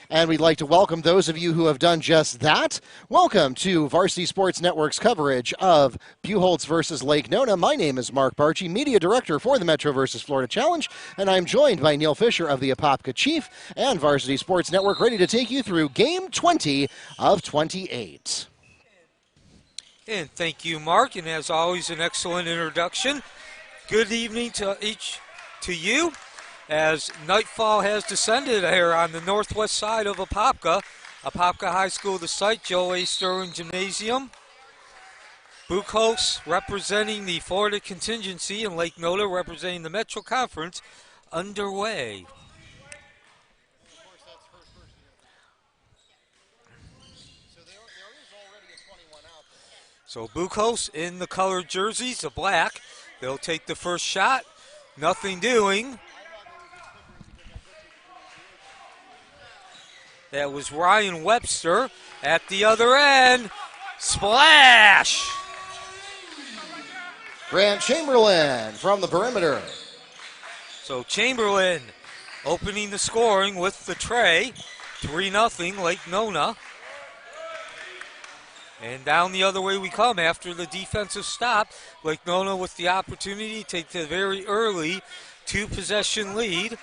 And we'd like to welcome those of you who have done just that. Welcome to Varsity Sports Network's coverage of Buchholz versus Lake Nona. My name is Mark Barchi, Media Director for the Metro versus Florida Challenge, and I'm joined by Neil Fisher of the Apopka Chief and Varsity Sports Network, ready to take you through Game 20 of 28. And thank you, Mark, and as always, an excellent introduction. Good evening to you. As nightfall has descended here on the northwest side of Apopka. Apopka High School, the site, Joe A. Sterling Gymnasium. Buchholz representing the Florida contingency and Lake Nona representing the Metro Conference underway. So Buchholz in the colored jerseys, the black. They'll take the first shot. Nothing doing. That was Ryan Webster at the other end. Splash! Grant Chamberlain from the perimeter. So Chamberlain opening the scoring with the tray. 3-0 Lake Nona. And down the other way we come after the defensive stop. Lake Nona with the opportunity to take the very early 2-possession lead.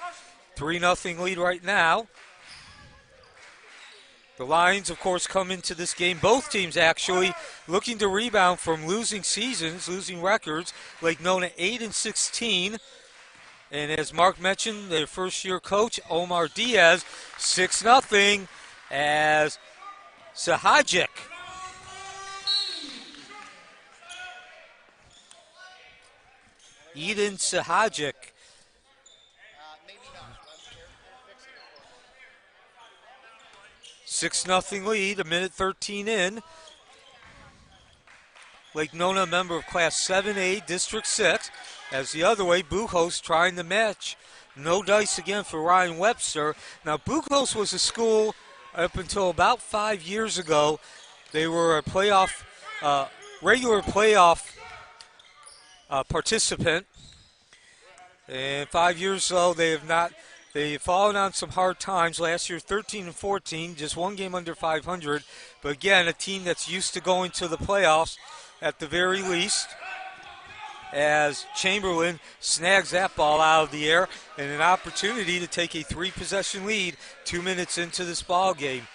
3-0 lead right now. The Lions, of course, come into this game. Both teams actually looking to rebound from losing seasons, losing records. Lake Nona 8-16. And as Mark mentioned, their first-year coach, Omar Diaz, 6-0 as Cehajic. Eden Cehajic. 6-0 lead, a minute 13 in. Lake Nona, a member of Class 7A, District 6. As the other way, Buchholz trying to match. No dice again for Ryan Webster. Now, Buchholz was a school up until about 5 years ago. They were a playoff, regular playoff participant. And 5 years ago, they've fallen on some hard times. Last year, 13-14, just one game under 500. But again, a team that's used to going to the playoffs at the very least. As Chamberlain snags that ball out of the air and an opportunity to take a 3-possession lead 2 minutes into this ball game.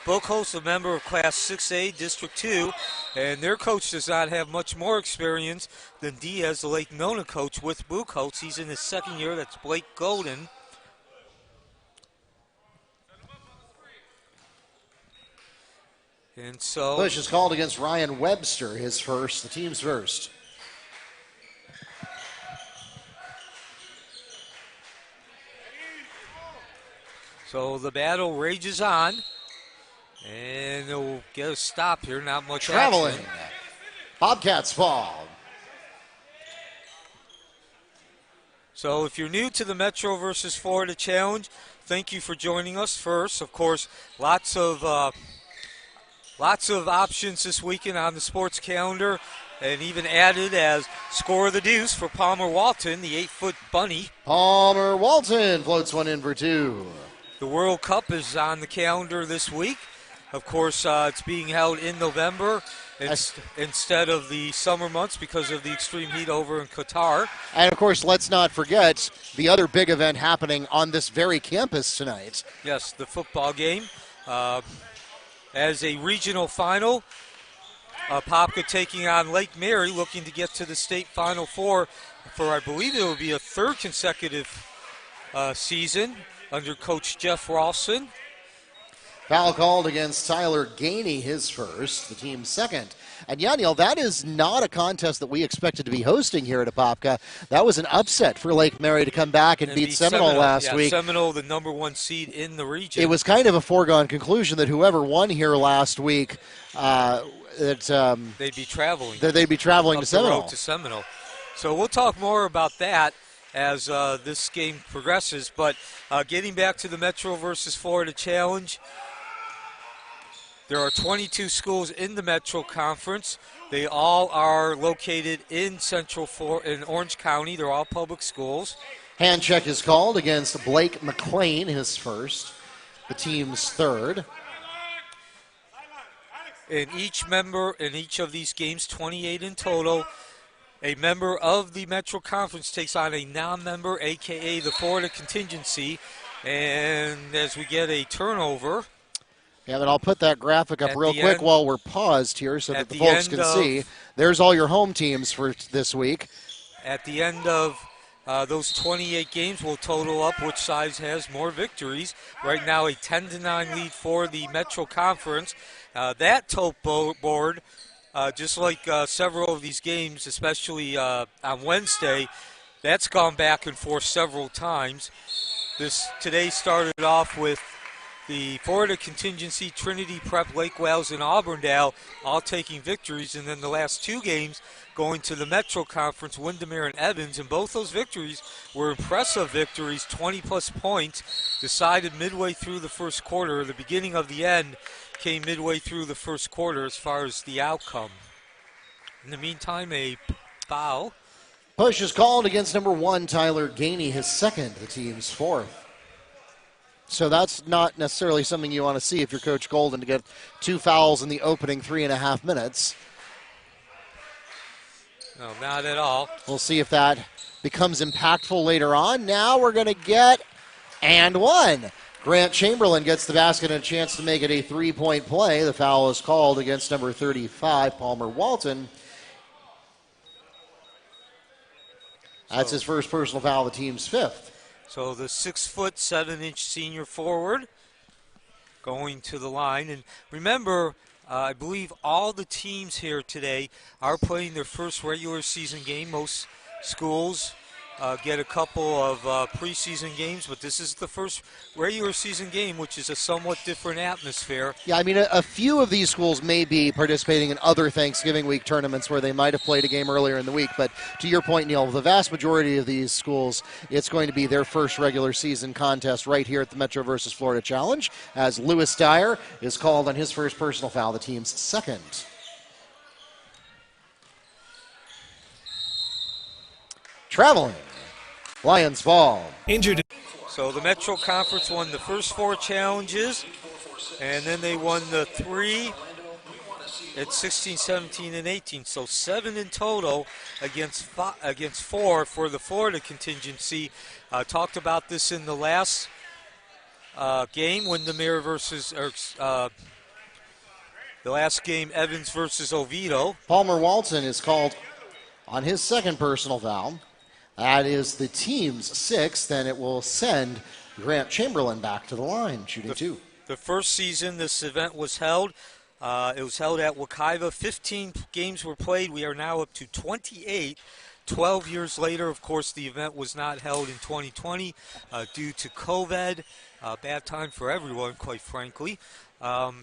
Buchholz, a member of Class 6A, District 2, and their coach does not have much more experience than Diaz, the Lake Nona coach with Buchholz. He's in his second year. That's Blake Golden. And so Push is called against Ryan Webster, his first, the team's first. So the battle rages on. And they'll get a stop here, not much Traveling. action. Bobcats ball. So if you're new to the Metro versus Florida Challenge, thank you for joining us first. Of course, lots of options this weekend on the sports calendar, and even added as score of the deuce for Palmer Walton, the 8-foot bunny. Palmer Walton floats one in for two. The World Cup is on the calendar this week. Of course, it's being held in November instead of the summer months because of the extreme heat over in Qatar. And, of course, let's not forget the other big event happening on this very campus tonight. Yes, the football game. As a regional final, Apopka taking on Lake Mary, looking to get to the state Final Four for, I believe it will be a third consecutive season under Coach Jeff Ralston. Foul called against Tyler Gainey, his first, the team's second. And Neil, that is not a contest that we expected to be hosting here at Apopka. That was an upset for Lake Mary to come back and beat Seminole last week. Seminole, the number one seed in the region. It was kind of a foregone conclusion that whoever won here last week, they'd be traveling. They'd be traveling up to Seminole. The road to Seminole. So we'll talk more about that as this game progresses. But getting back to the Metro versus Florida Challenge, there are 22 schools in the Metro Conference. They all are located in in Orange County. They're all public schools. Hand check is called against Blake McLean, his first. the team's third. And each member in each of these games, 28 in total, a member of the Metro Conference takes on a non-member, a.k.a. the Florida contingency. And as we get a turnover. Yeah, but I'll put that graphic up real quick while we're paused here so that the folks can see. There's all your home teams for this week. At the end of those 28 games, we'll total up which side has more victories. Right now, a 10-9 lead for the Metro Conference. That top board, just like several of these games, especially on Wednesday, that's gone back and forth several times. Today started off with the Florida contingency, Trinity Prep, Lake Wales, and Auburndale all taking victories, and then the last two games going to the Metro Conference, Windermere and Evans, and both those victories were impressive victories, 20-plus points, decided midway through the first quarter. The beginning of the end came midway through the first quarter as far as the outcome. In the meantime, a foul. Push is called against number 1, Tyler Gainey, his second, the team's fourth. So that's not necessarily something you want to see if you're Coach Golden, to get 2 fouls in the opening 3.5 minutes. No, not at all. We'll see if that becomes impactful later on. Now we're going to get and one. Grant Chamberlain gets the basket and a chance to make it a 3-point play. The foul is called against number 35, Palmer Walton. That's his first personal foul, the team's fifth. So the 6'7" senior forward going to the line. And remember, I believe all the teams here today are playing their first regular season game. Most schools get a couple of preseason games, but this is the first regular season game, which is a somewhat different atmosphere. Yeah, I mean, a few of these schools may be participating in other Thanksgiving week tournaments where they might have played a game earlier in the week, but to your point, Neil, the vast majority of these schools, it's going to be their first regular season contest right here at the Metro versus Florida Challenge, as Lewis Dyer is called on his first personal foul, the team's second. Traveling. Lions ball. Injured. So the Metro Conference won the first 4 challenges, and then they won the 3 at 16, 17, and 18. So 7 in total against 4 for the Florida contingency. Talked about this in the last game, Windermere versus, the last game, Evans versus Oviedo. Palmer Walton is called on his second personal foul. That is the team's sixth, and it will send Grant Chamberlain back to the line, shooting 2. The first season this event was held, it was held at Wekiva. 15 games were played. We are now up to 28. 12 years later, of course, the event was not held in 2020 due to COVID. Bad time for everyone, quite frankly. And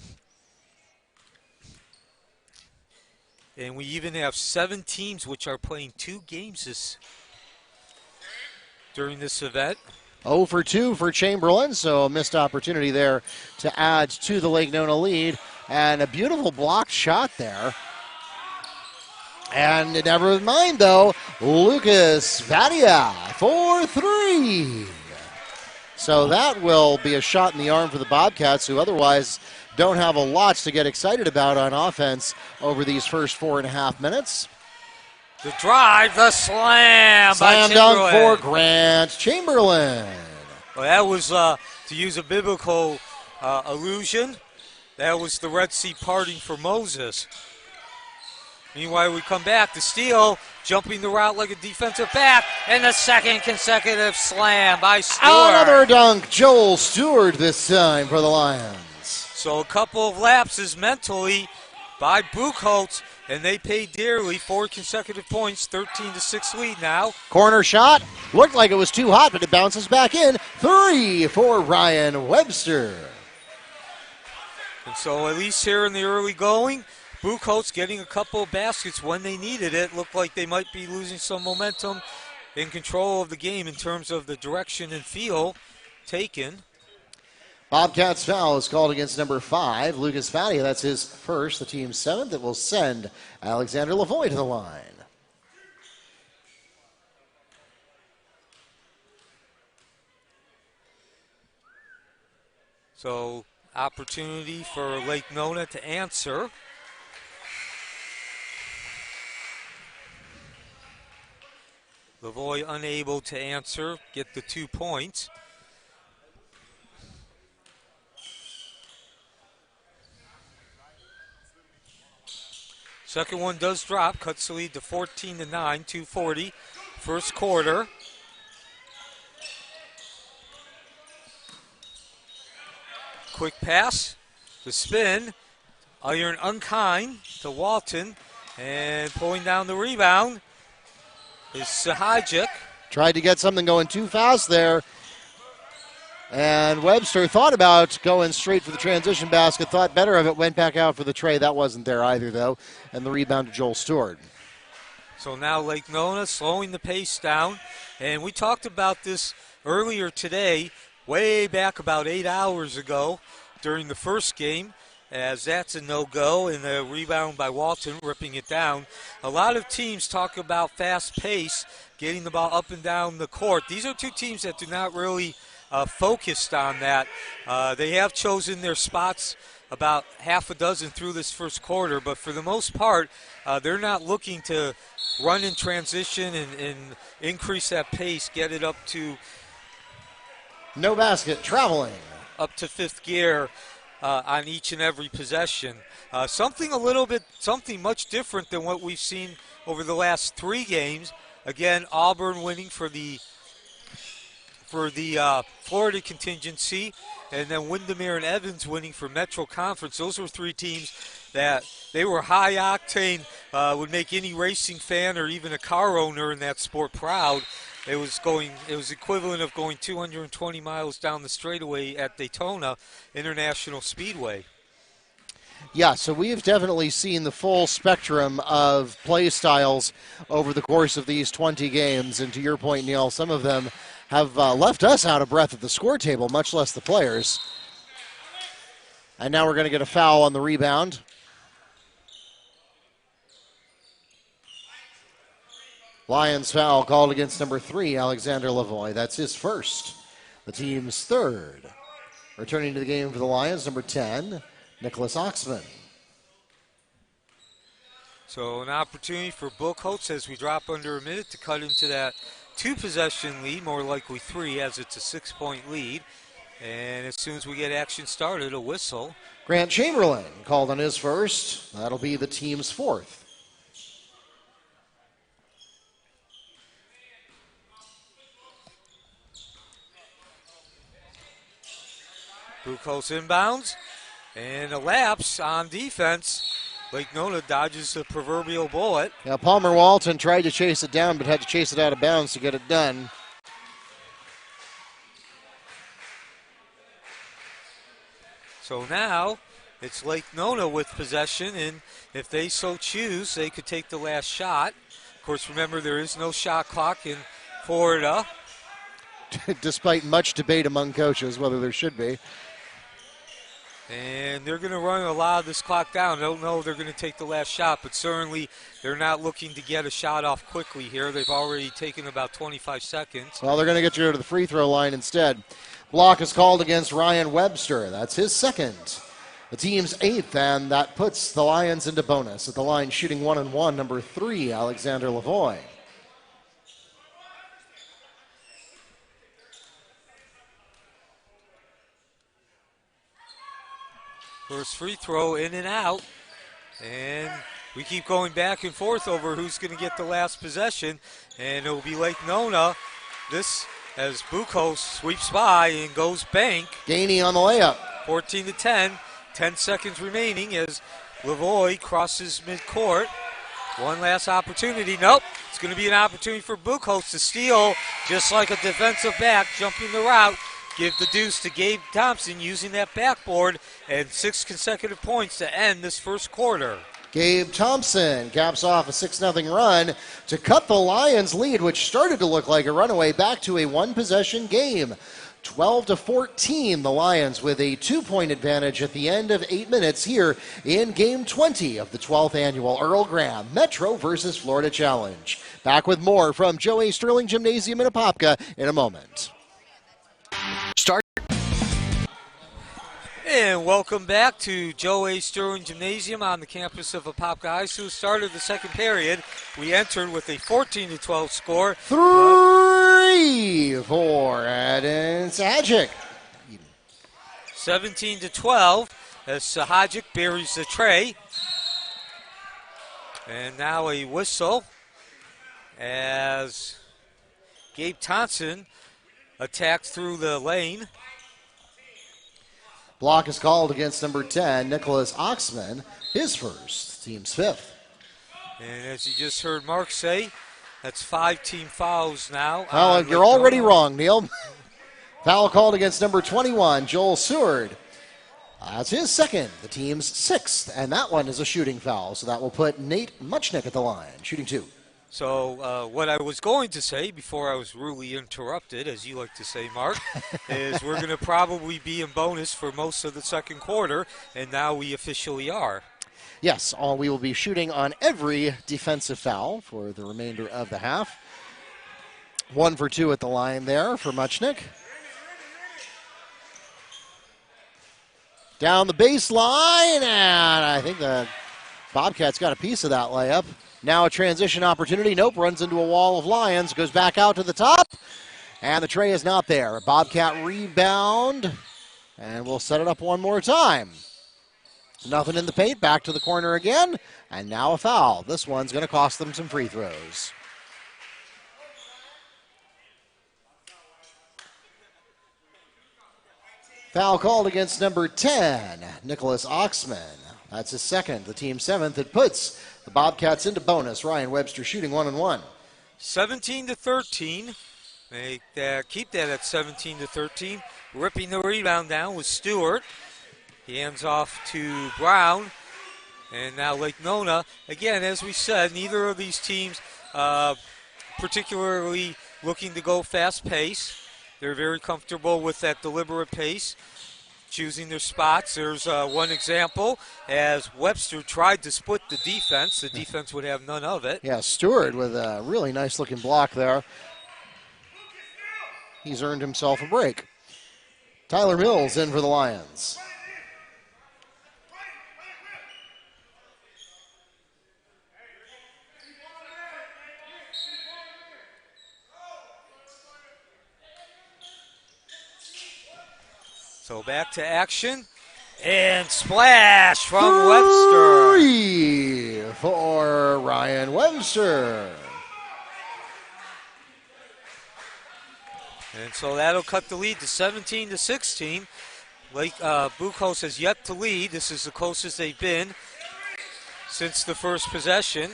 we even have 7 teams which are playing 2 games during this event. 0 for 2 for Chamberlain, so a missed opportunity there to add to the Lake Nona lead. And a beautiful blocked shot there. And never mind, though, Lucas Vadia for 3. So that will be a shot in the arm for the Bobcats, who otherwise don't have a lot to get excited about on offense over these first 4.5 minutes. The drive, the slam by dunk for Grant Chamberlain. Well, that was, to use a biblical allusion, that was the Red Sea parting for Moses. Meanwhile, we come back to steal, jumping the route like a defensive back, and the second consecutive slam by Stewart. Another dunk, Joel Stewart this time for the Lions. So a couple of lapses mentally by Buchholz, and they paid dearly. 4 consecutive points, 13-6 lead now. Corner shot, looked like it was too hot, but it bounces back in. 3 for Ryan Webster. And so at least here in the early going, Buchholz getting a couple of baskets when they needed it. Looked like they might be losing some momentum in control of the game in terms of the direction and feel taken. Bobcats foul is called against number 5, Lucas Vadia. That's his first, the team's 7th. It will send Alexander LaVoie to the line. So opportunity for Lake Nona to answer. LaVoie unable to answer, get the 2 points. Second one does drop, cuts the lead to 14-9, 2:40, first quarter. Quick pass, the spin, iron unkind to Walton, and pulling down the rebound is Cehajic. Tried to get something going too fast there. And Webster thought about going straight for the transition basket, thought better of it, went back out for the tray. That wasn't there either, though. And the rebound to Joel Stewart. So now Lake Nona slowing the pace down. And we talked about this earlier today, way back about 8 hours ago during the first game, as that's a no-go, and the rebound by Walton ripping it down. A lot of teams talk about fast pace, getting the ball up and down the court. These are two teams that do not really focused on that. They have chosen their spots about half a dozen through this first quarter, but for the most part, they're not looking to run in transition and increase that pace, get it up to no basket, traveling up to fifth gear on each and every possession. Something much different than what we've seen over the last 3 games. Again, Auburn winning for the Florida contingency, and then Windermere and Evans winning for Metro Conference. Those were 3 teams that they were high octane, would make any racing fan or even a car owner in that sport proud. It was equivalent of going 220 miles down the straightaway at Daytona International Speedway. Yeah, so we've definitely seen the full spectrum of play styles over the course of these 20 games. And to your point, Neil, some of them have left us out of breath at the score table, much less the players. And now we're going to get a foul on the rebound. Lions foul called against number 3, Alexander LaVoie. That's his first, the team's third. Returning to the game for the Lions, number 10, Nicholas Oxman. So an opportunity for Buchholz as we drop under a minute to cut into that 2-possession lead, more likely 3, as it's a 6-point lead. And as soon as we get action started, a whistle. Grant Chamberlain called on his first. That'll be the team's 4th. Buchholz inbounds, and a lapse on defense. Lake Nona dodges the proverbial bullet. Yeah, Palmer Walton tried to chase it down, but had to chase it out of bounds to get it done. So now it's Lake Nona with possession, and if they so choose, they could take the last shot. Of course, remember, there is no shot clock in Florida. Despite much debate among coaches whether there should be. And they're going to run a lot of this clock down. I don't know if they're going to take the last shot, but certainly they're not looking to get a shot off quickly here. They've already taken about 25 seconds. Well, they're going to get you to the free throw line instead. Block is called against Ryan Webster. That's his second. The team's 8th, and that puts the Lions into bonus. At the line, shooting 1-1, number 3, Alexander LaVoie. First free throw in and out. And we keep going back and forth over who's going to get the last possession. And it will be Lake Nona. This as Buchholz sweeps by and goes bank. Gainey on the layup. 14-10. 10 seconds remaining as LaVoie crosses midcourt. One last opportunity. Nope. It's going to be an opportunity for Buchholz to steal just like a defensive back, jumping the route. Give the deuce to Gabe Thompson using that backboard, and 6 consecutive points to end this first quarter. Gabe Thompson caps off a 6-0 run to cut the Lions' lead, which started to look like a runaway, back to a 1-possession game. 12-14, the Lions with a 2-point advantage at the end of 8 minutes here in Game 20 of the 12th annual Earl Graham Metro versus Florida Challenge. Back with more from Joe A. Sterling Gymnasium in Apopka in a moment. Start. And welcome back to Joe A. Sterling Gymnasium on the campus of Apopka High School. Started the second period. We entered with a 14-12 score. 3 for Eden Cehajic. 17-12 as Cehajic buries the tray. And now a whistle as Gabe Thompson attacked through the lane. Block is called against number 10, Nicholas Oxman, his first, team's fifth. And as you just heard Mark say, that's 5 team fouls now. Oh, you're already wrong, Neil. Foul called against number 21, Joel Seward. That's his second, the team's sixth, and that one is a shooting foul, so that will put Nate Muchnick at the line, shooting 2. So what I was going to say before I was rudely interrupted, as you like to say, Mark, is we're going to probably be in bonus for most of the second quarter, and now we officially are. Yes, we will be shooting on every defensive foul for the remainder of the half. 1 for 2 at the line there for Muchnick. Down the baseline, and I think the Bobcats got a piece of that layup. Now a transition opportunity. Nope, runs into a wall of Lions, goes back out to the top, and the tray is not there. Bobcat rebound, and we'll set it up one more time. Nothing in the paint, back to the corner again, and now a foul. This one's going to cost them some free throws. Foul called against number 10, Nicholas Oxman. That's his second, the team seventh. It puts the Bobcats into bonus. Ryan Webster shooting 1-1. 17-13. They keep that at 17-13. Ripping the rebound down with Stewart. He hands off to Brown. And now Lake Nona. Again, as we said, neither of these teams particularly looking to go fast pace. They're very comfortable with that deliberate pace, choosing their spots. There's one example as Webster tried to split the defense. The defense would have none of it. Yeah, Stewart with a really nice looking block there. He's earned himself a break. Tyler Mills in for the Lions. So back to action, and splash from Webster. 3 for Ryan Webster. And so that'll cut the lead to 17-16. Buchholz has yet to lead. This is the closest they've been since the first possession.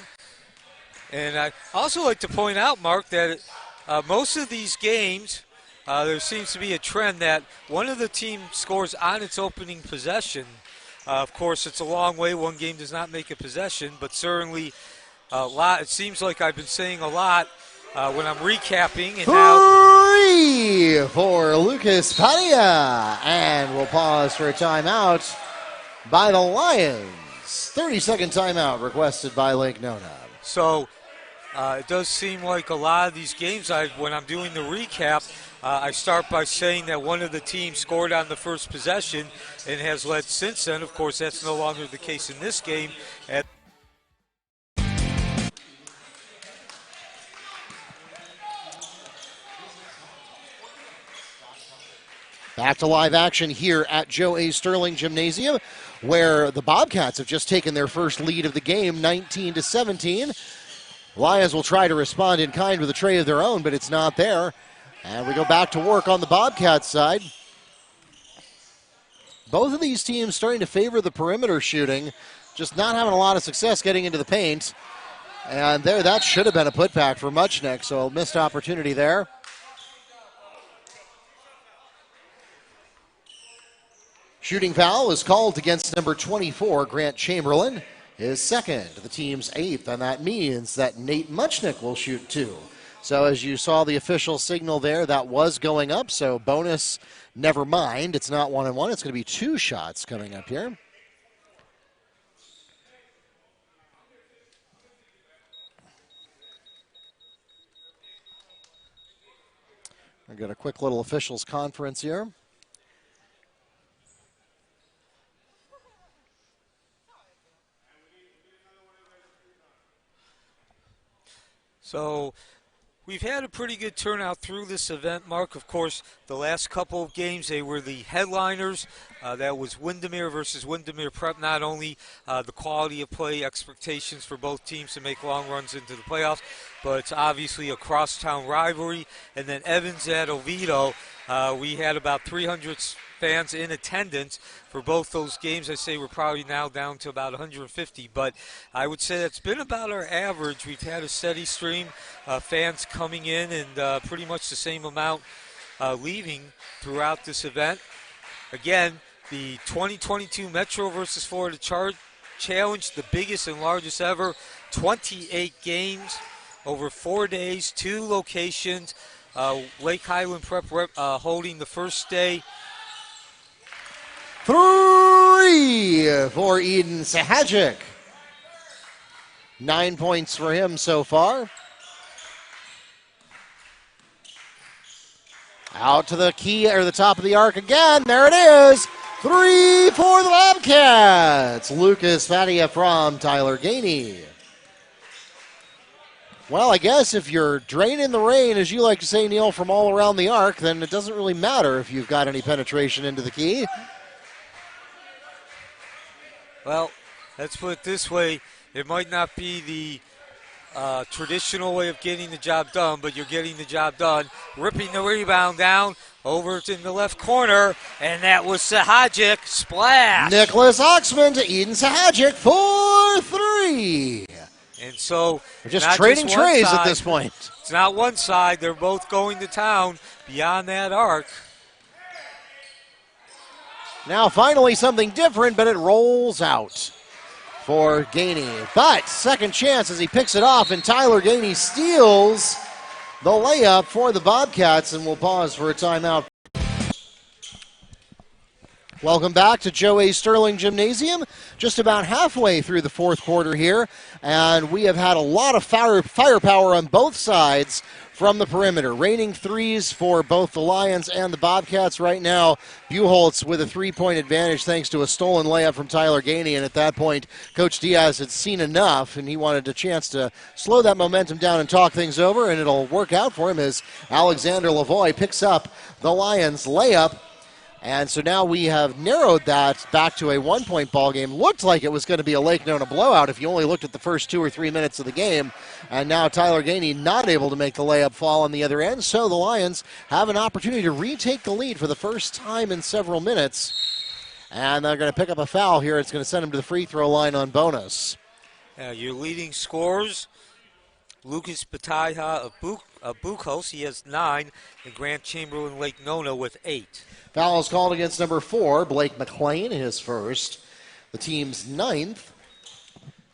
And I also like to point out, Mark, that most of these games, there seems to be a trend that one of the team scores on its opening possession. Of course, it's a long way. One game does not make a possession, but certainly a lot. It seems like I've been saying a lot when I'm recapping. And now 3 for Lucas Padilla. And we'll pause for a timeout by the Lions. 30-second timeout requested by Lake Nona. So it does seem like a lot of these games, when I'm doing the recap, I start by saying that one of the teams scored on the first possession and has led since then. Of course, that's no longer the case in this game. Back to live action here at Joe A. Sterling Gymnasium, where the Bobcats have just taken their first lead of the game, 19-17. Lions will try to respond in kind with a tray of their own, but it's not there. And we go back to work on the Bobcats side. Both of these teams starting to favor the perimeter shooting, just not having a lot of success getting into the paint. And there, that should have been a putback for Muchnick, so a missed opportunity there. Shooting foul is called against number 24, Grant Chamberlain, his second, the team's 8th, and that means that Nate Muchnick will shoot 2. So as you saw the official signal there, that was going up, so bonus, never mind. It's not 1-1, it's going to be 2 shots coming up here. I've got a quick little officials conference here. So we've had a pretty good turnout through this event, Mark. Of course, the last couple of games, they were the headliners. That was Windermere versus Windermere Prep. Not only the quality of play, expectations for both teams to make long runs into the playoffs, but it's obviously a crosstown rivalry. And then Evans at Oviedo, we had about 300 fans in attendance for both those games. I say we're probably now down to about 150, but I would say that's been about our average. We've had a steady stream of fans coming in and pretty much the same amount leaving throughout this event. Again, the 2022 Metro versus Florida Challenge, the biggest and largest ever, 28 games over 4 days, 2 locations. Lake Highland Prep holding the first day. 3 for Eden Cehajic. 9 points for him so far. Out to the key, or the top of the arc again. There it is. 3 for the Bobcats. Lucas Fadia from Tyler Gainey. Well, I guess if you're draining the rain, as you like to say, Neil, from all around the arc, then it doesn't really matter if you've got any penetration into the key. Well, let's put it this way. It might not be the traditional way of getting the job done, but you're getting the job done. Ripping the rebound down over in the left corner, and that was Cehajic. Splash! Nicholas Oxman to Eden Cehajic for 3. And so we're just trading trays at this point. It's not one side. They're both going to town beyond that arc. Now finally something different, but it rolls out for Gainey. But second chance as he picks it off, and Tyler Gainey steals the layup for the Bobcats, and we'll pause for a timeout. Welcome back to Joe A. Sterling Gymnasium. Just about halfway through the fourth quarter here, and we have had a lot of firepower on both sides from the perimeter. Raining threes for both the Lions and the Bobcats right now. Buchholz with a 3-point advantage thanks to a stolen layup from Tyler Gainey, and at that point, Coach Diaz had seen enough, and he wanted a chance to slow that momentum down and talk things over, and it'll work out for him as Alexander LaVoie picks up the Lions' layup. And so now we have narrowed that back to a 1-point ball game. Looked like it was going to be a Lake Nona blowout if you only looked at the first 2 or 3 minutes of the game. And now Tyler Gainey not able to make the layup fall on the other end. So the Lions have an opportunity to retake the lead for the first time in several minutes. And they're going to pick up a foul here. It's going to send them to the free throw line on bonus. Your leading scorers, Lucas Bataya of Buchholz, he has 9, and Grant Chamberlain Lake Nona with 8. Foul is called against number 4, Blake McLean, his first. The team's 9th.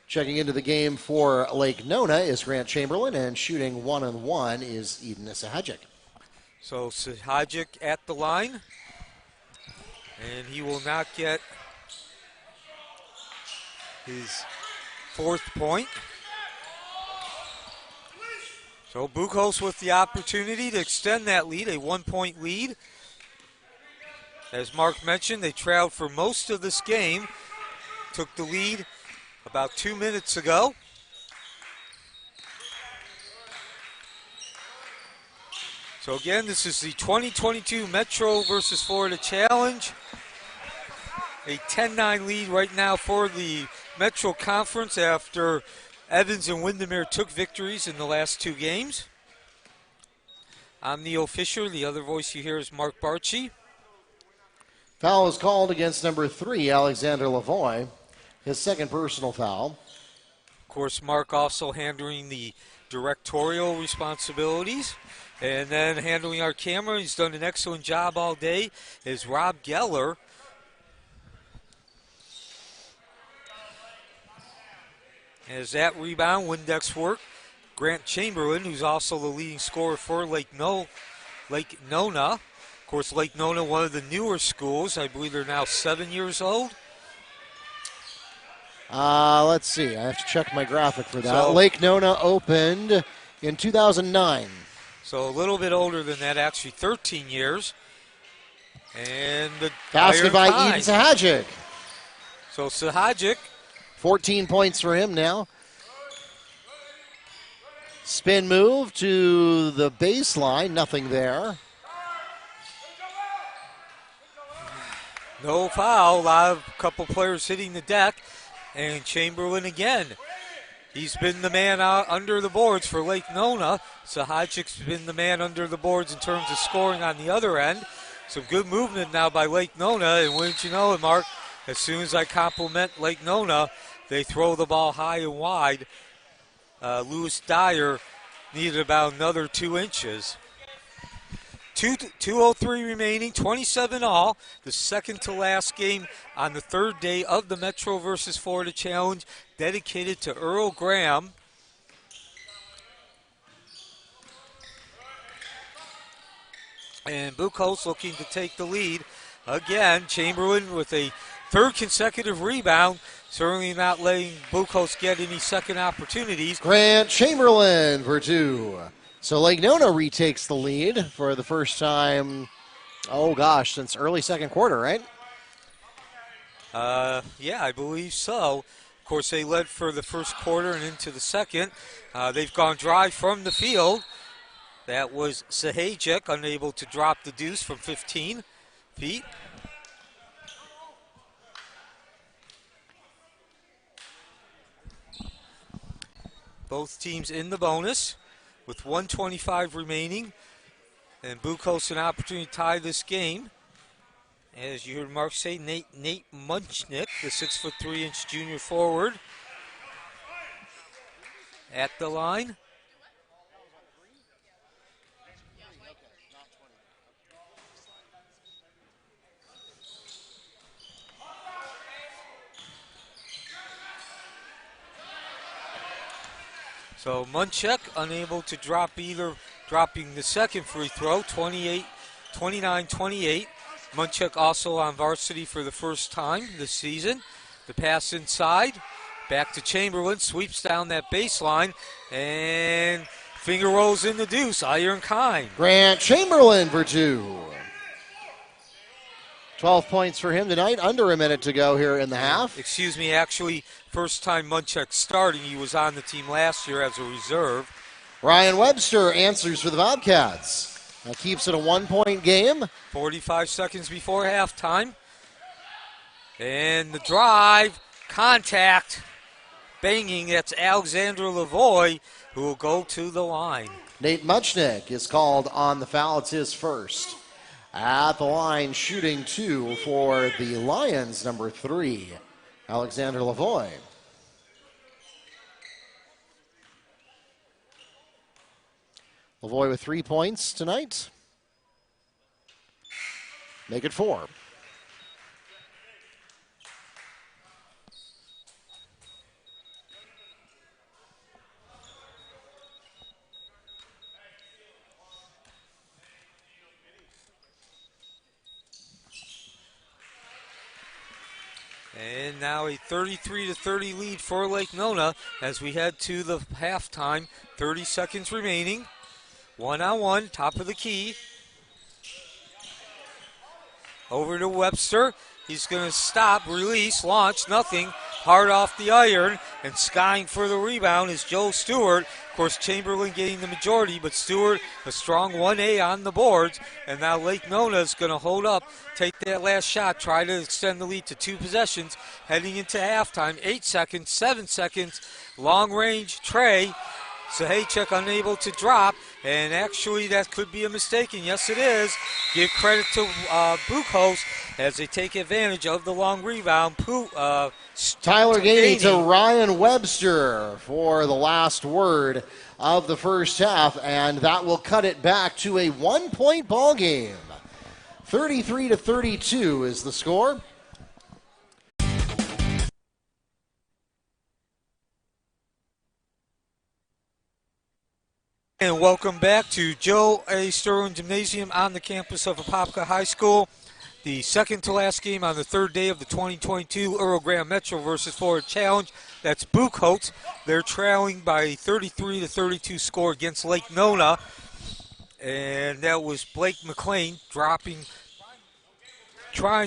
Checking into the game for Lake Nona is Grant Chamberlain, and shooting 1-on-1 is Eden Cehajic. So Cehajic at the line, and he will not get his 4th point. So Buchholz with the opportunity to extend that lead, a 1-point lead. As Mark mentioned, they trailed for most of this game. Took the lead about 2 minutes ago. So again, this is the 2022 Metro versus Florida Challenge. A 10-9 lead right now for the Metro Conference after Evans and Windermere took victories in the last 2 games. I'm Neil Fisher. The other voice you hear is Mark Barchi. Foul is called against number 3, Alexander LaVoie. His 2nd personal foul. Of course, Mark also handling the directorial responsibilities. And then handling our camera, he's done an excellent job all day, is Rob Geller. As that rebound, Windex work, Grant Chamberlain, who's also the leading scorer for Lake Nona. Of course, Lake Nona, one of the newer schools. I believe they're now 7 years old. Let's see. I have to check my graphic for that. So, Lake Nona opened in 2009. So a little bit older than that, actually 13 years. And the basket by Eden Cehajic. So Cehajic. 14 points for him now. Spin move to the baseline, nothing there. No foul, a couple players hitting the deck, and Chamberlain again. He's been the man out under the boards for Lake Nona. Cehajic's been the man under the boards in terms of scoring on the other end. Some good movement now by Lake Nona, and wouldn't you know it, Mark, as soon as I compliment Lake Nona, they throw the ball high and wide. Lewis Dyer needed about another 2 inches. 2:03 remaining, 27 all. The second to last game on the third day of the Metro versus Florida Challenge, dedicated to Earl Graham. And Buchholz looking to take the lead. Again, Chamberlain with a third consecutive rebound, certainly not letting Buchholz get any second opportunities. Grant Chamberlain for 2. So Lake Nona retakes the lead for the first time, since early second quarter, right? Yeah, I believe so. Of course, they led for the first quarter and into the second. They've gone dry from the field. That was Cehajic, unable to drop the deuce from 15 feet. Both teams in the bonus with 1:25 remaining. And Buchholz an opportunity to tie this game. As you heard Mark say, Nate Munchnick, the 6'3" junior forward, at the line. So Munchak unable to drop dropping the second free throw, 29-28. Munchak also on varsity for the first time this season. The pass inside, back to Chamberlain, sweeps down that baseline, and finger rolls in the deuce, iron kind. Grant Chamberlain for 2. 12 points for him tonight, under a minute to go here in the half. Excuse me, actually, first time Munchak starting. He was on the team last year as a reserve. Ryan Webster answers for the Bobcats. That keeps it a 1-point game. 45 seconds before halftime. And the drive, contact, banging. That's Alexander LaVoie, who will go to the line. Nate Muchnick is called on the foul. It's his first. At the line, shooting 2 for the Lions, number 3, Alexander LaVoie. LaVoie with 3 points tonight. Make it 4. And now a 33-30 lead for Lake Nona as we head to the halftime. 30 seconds remaining. 1-on-1, top of the key. Over to Webster. He's going to stop, release, launch, nothing. Hard off the iron, and skying for the rebound is Joe Stewart. Of course, Chamberlain getting the majority, but Stewart a strong 1A on the boards. And now Lake Nona is going to hold up, take that last shot, try to extend the lead to 2 possessions. Heading into halftime, 8 seconds, 7 seconds, long range tray. Cehajic unable to drop, and actually that could be a mistake, and yes it is. Give credit to Buchholz as they take advantage of the long rebound. Tyler Gainey to Ryan Webster for the last word of the first half, and that will cut it back to a 1-point ball game. 33-32 is the score. And welcome back to Joe A. Sterling Gymnasium on the campus of Apopka High School. The second to last game on the third day of the 2022 Earl Graham Metro versus Florida Challenge. That's Buchholz. They're trailing by a 33-32 score against Lake Nona. And that was Blake McLean trying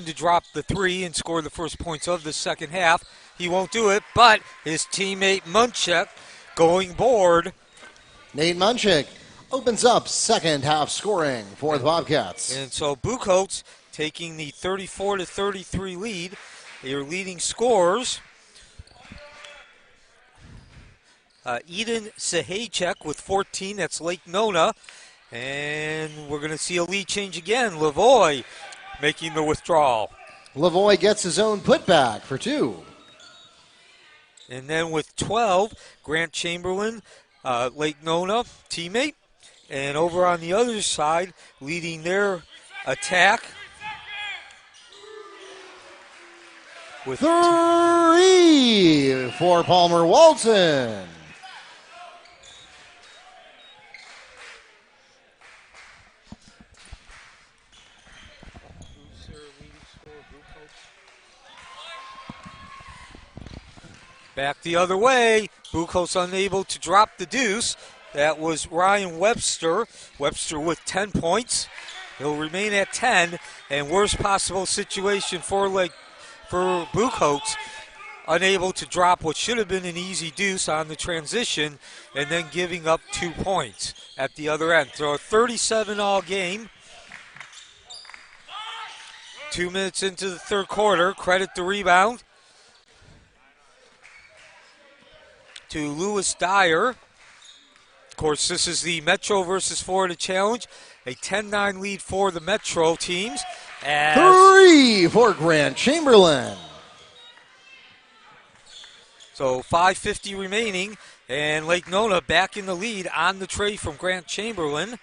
to drop the 3 and score the first points of the second half. He won't do it, but his teammate Munchak going board. Nate Munchik opens up second half scoring for the Bobcats. And so Buchholz taking the 34-33 lead. Your leading scorers, Eden Cehajic with 14. That's Lake Nona. And we're going to see a lead change again. LaVoie making the withdrawal. LaVoie gets his own putback for 2. And then with 12, Grant Chamberlain, Lake Nona teammate. And over on the other side, leading their attack with 3 for Palmer Walton. Back the other way. Buchholz unable to drop the deuce. That was Ryan Webster. Webster with 10 points. He'll remain at 10. And worst possible situation for Buchholz. Unable to drop what should have been an easy deuce on the transition, and then giving up 2 points at the other end. So a 37-all game. 2 minutes into the third quarter. Credit the rebound to Lewis Dyer. Of course, this is the Metro versus Florida Challenge. A 10-9 lead for the Metro teams. 3 for Grant Chamberlain. So 5:50 remaining, and Lake Nona back in the lead on the tray from Grant Chamberlain.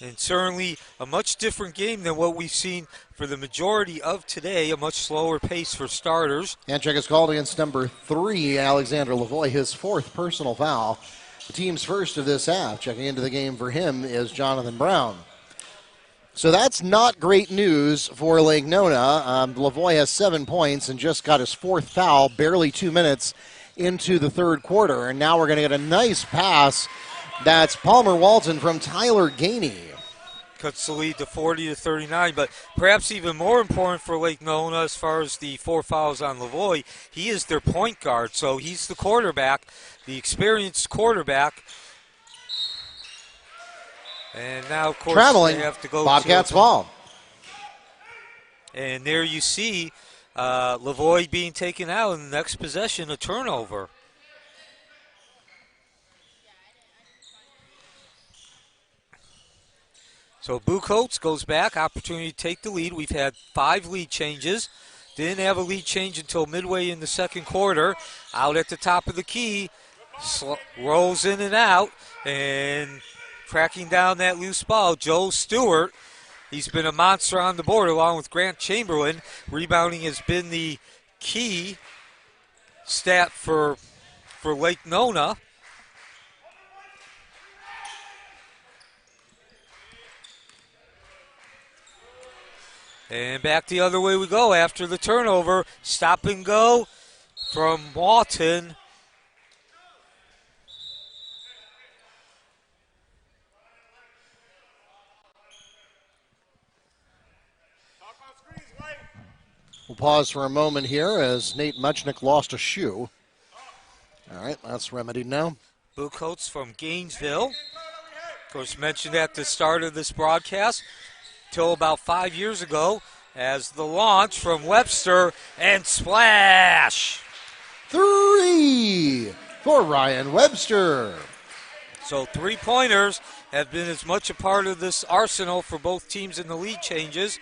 And certainly a much different game than what we've seen for the majority of today, a much slower pace for starters. Hand check is called against number 3, Alexander LaVoie, his 4th personal foul. The team's first of this half. Checking into the game for him is Jonathan Brown. So that's not great news for Lake Nona. LaVoie has 7 points and just got his 4th foul, barely 2 minutes into the third quarter. And now we're going to get a nice pass. That's Palmer Walton from Tyler Gainey. Cuts the lead to 40-39, but perhaps even more important for Lake Nona as far as the 4 fouls on LaVoie, he is their point guard, so he's the quarterback, the experienced quarterback. And now, of course, traveling, they have to go Bobcats ball. And there you see LaVoie being taken out in the next possession, a turnover. So Buchholz goes back, opportunity to take the lead. We've had 5 lead changes. Didn't have a lead change until midway in the second quarter. Out at the top of the key, rolls in and out, and tracking down that loose ball, Joe Stewart. He's been a monster on the board along with Grant Chamberlain. Rebounding has been the key stat for Lake Nona. And back the other way we go after the turnover. Stop and go from Walton. We'll pause for a moment here as Nate Muchnick lost a shoe. All right, that's remedied now. Buchholz from Gainesville. Of course, mentioned at the start of this broadcast, till about 5 years ago, as the launch from Webster and splash. 3 for Ryan Webster. So 3-pointers have been as much a part of this arsenal for both teams in the lead changes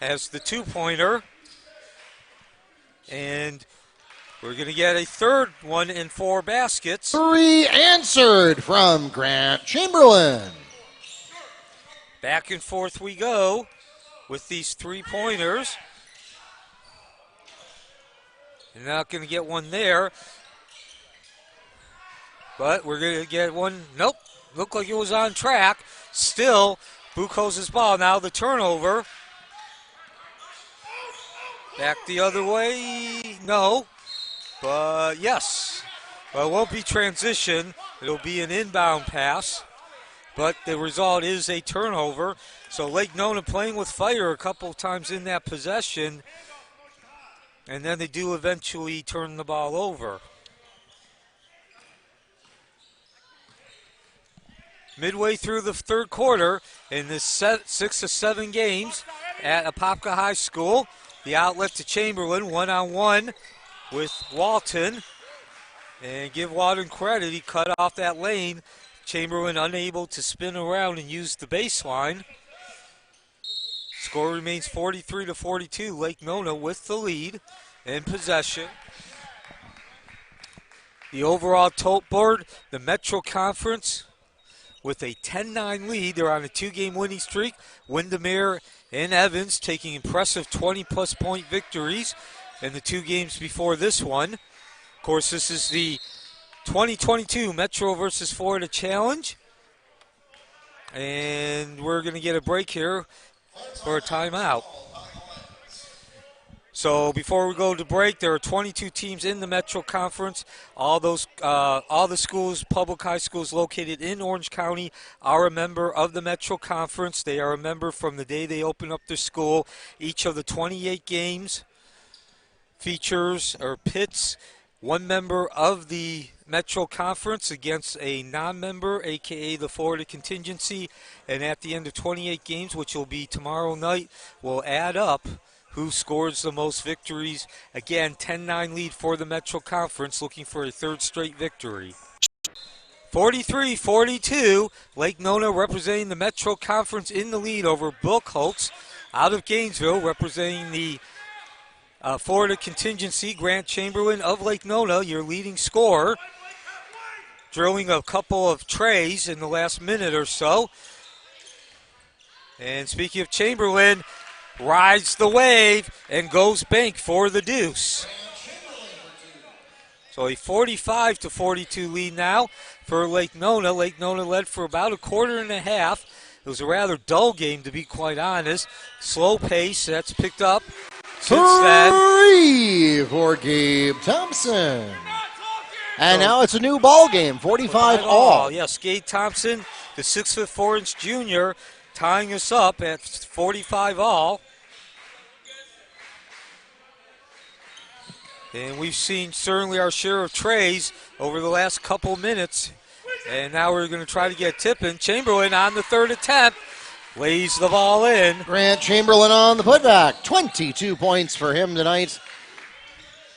as the 2-pointer. And we're going to get a third one in 4 baskets. 3 answered from Grant Chamberlain. Back and forth we go with these 3-pointers. You're not going to get one there. But we're going to get one. Nope. Looked like it was on track. Still, Buchholz's ball. Now the turnover. Back the other way. No. But yes. Well, it won't be transition. It'll be an inbound pass. But the result is a turnover. So Lake Nona playing with fire a couple of times in that possession. and then they do eventually turn the ball over. Midway through the third quarter in this 6 to 7 games at Apopka High School, the outlet to Chamberlain, one-on-one with Walton. And give Walton credit, he cut off that lane. Chamberlain unable to spin around and use the baseline. Score remains 43 to 42. Lake Nona with the lead and possession. The overall tote board, the Metro Conference with a 10-9 lead. They're on a 2-game winning streak. Windermere and Evans taking impressive 20-plus point victories in the 2 games before this one. Of course, this is the 2022 Metro versus Florida Challenge. And we're going to get a break here for a timeout. So before we go to break, there are 22 teams in the Metro Conference. All the schools, public high schools located in Orange County, are a member of the Metro Conference. They are a member from the day they open up their school. Each of the 28 games features or pits one member of the Metro Conference against a non-member, a.k.a. the Florida Contingency. And at the end of 28 games, which will be tomorrow night, will add up who scores the most victories. Again, 10-9 lead for the Metro Conference, looking for a third straight victory. 43-42, Lake Nona representing the Metro Conference in the lead over Buchholz out of Gainesville, representing the Florida Contingency. Grant Chamberlain of Lake Nona, your leading scorer, drilling a couple of trays in the last minute or so. And speaking of Chamberlain, rides the wave and goes bank for the deuce. So a 45-42 lead now for Lake Nona. Lake Nona led for about a quarter and a half. It was a rather dull game, to be quite honest. Slow pace, that's picked up since then. 3 for Gabe Thompson. And now it's a new ball game, 45 all. Yes, Gabe Thompson, the 6'4" junior, tying us up at 45 all. And we've seen certainly our share of trays over the last couple minutes. And now we're going to try to get tipping. Chamberlain on the third attempt lays the ball in. Grant Chamberlain on the putback. 22 points for him tonight.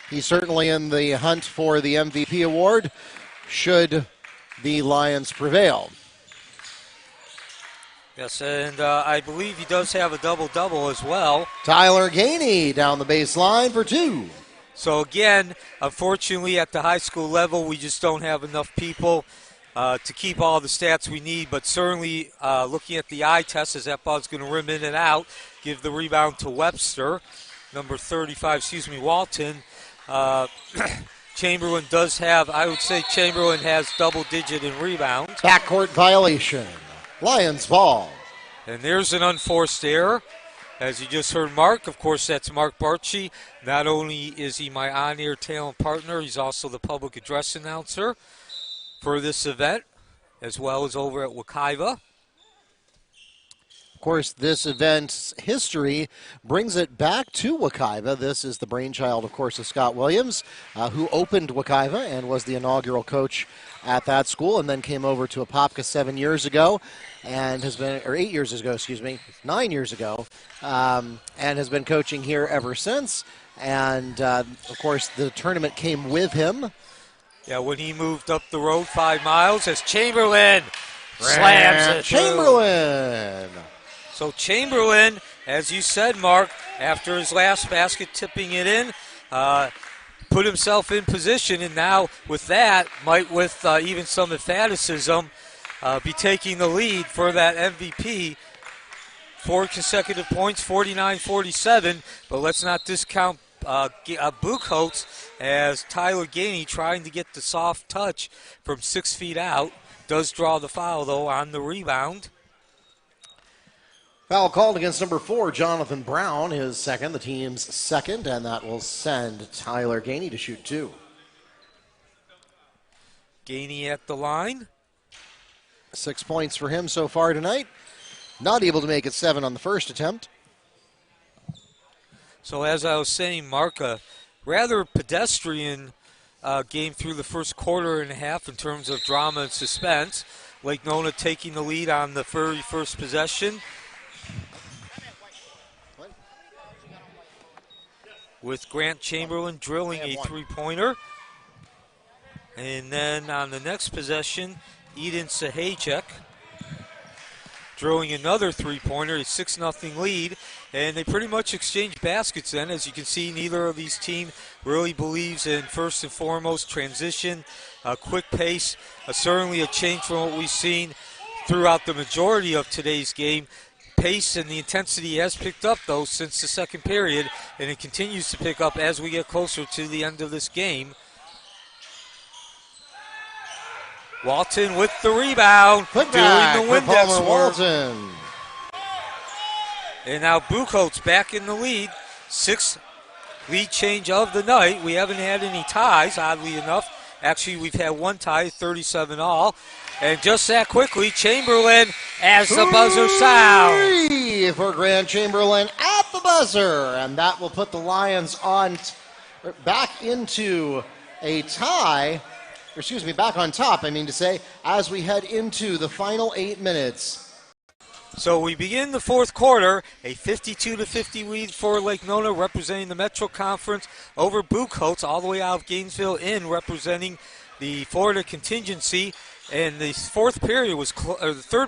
He's certainly in the hunt for the MVP award should the Lions prevail. Yes, and I believe he does have a double-double as well. Tyler Gainey down the baseline for 2. So again, unfortunately at the high school level, we just don't have enough people to keep all the stats we need, but certainly looking at the eye test as that ball's going to rim in and out, give the rebound to Webster, number 35, Walton. Chamberlain does have, I would say Chamberlain has double-digit in rebounds. Backcourt violation. Lions ball. And there's an unforced error. As you just heard Mark, of course, that's Mark Barchi. Not only is he my on-air talent partner, he's also the public address announcer for this event, as well as over at Wekiva. Of course, this event's history brings it back to Wekiva. This is the brainchild, of course, of Scott Williams, who opened Wekiva and was the inaugural coach at that school, and then came over to Apopka 7 years ago, and has been, or 8 years ago, 9 years ago, and has been coaching here ever since. And, of course, the tournament came with him. Yeah, when he moved up the road 5 miles, as Chamberlain slams it. Chamberlain. So Chamberlain, as you said, Mark, after his last basket tipping it in, put himself in position, and now with that, might with even some emphaticism, be taking the lead for that MVP. 4 consecutive points, 49-47, but let's not discount Buchholz as Tyler Gainey trying to get the soft touch from 6 feet out. Does draw the foul, though, on the rebound. Foul called against number 4, Jonathan Brown, his second, the team's second, and that will send Tyler Gainey to shoot 2. Gainey at the line. 6 points for him so far tonight. Not able to make it 7 on the first attempt. So as I was saying, Mark, rather pedestrian game through the first quarter and a half in terms of drama and suspense. Lake Nona taking the lead on the very first possession, with Grant Chamberlain drilling a three-pointer. And then on the next possession, Eden Cehajic drilling another three-pointer, a 6-0 lead. And they pretty much exchanged baskets then. As you can see, neither of these teams really believes in, first and foremost, transition, a quick pace, certainly a change from what we've seen throughout the majority of today's game. Pace and the intensity has picked up, though, since the second period, and it continues to pick up as we get closer to the end of this game. Walton with the rebound, Put doing back the Windex Palmer work. Walton. And now Buchholz back in the lead. 6th lead change of the night. We haven't had any ties, oddly enough. Actually, we've had one tie, 37 all. And just that quickly, Chamberlain as the buzzer sounds. For Grant Chamberlain at the buzzer. And that will put the Lions on back into a tie. Back on top, as we head into the final 8 minutes. So we begin the fourth quarter, a 52-50 lead for Lake Nona, representing the Metro Conference over Buchholz, all the way out of Gainesville in, representing the Florida contingency. And the third